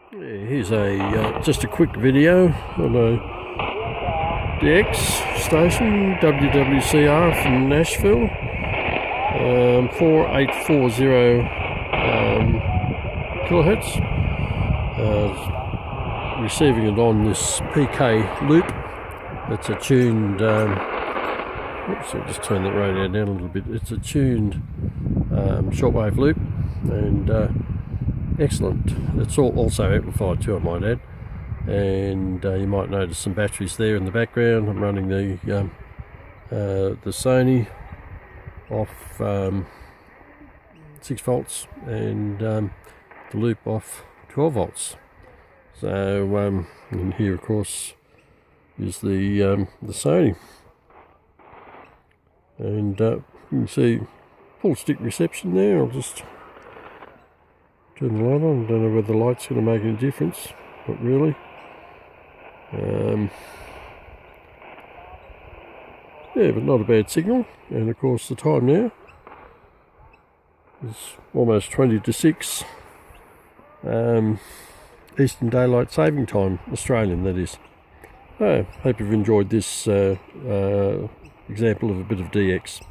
Yeah, here's a just a quick video on a DX station, WWCR from Nashville, 4840 kilohertz. Receiving it on this PK loop. It's a tuned. Oops, I'll just turn that radio down a little bit. It's a tuned shortwave loop, and excellent. It's also amplified too, I might add. And you might notice some batteries there in the background. I'm running the Sony off 6 volts and the loop off 12 volts. So and here, of course, is the Sony, and you can see full stick reception there. I'll just turn the light on. I don't know whether the light's going to make any difference, not really. Yeah, but not a bad signal. And of course the time now is almost 20 to 6 Eastern Daylight Saving Time, Australian that is. Hope you've enjoyed this example of a bit of DX.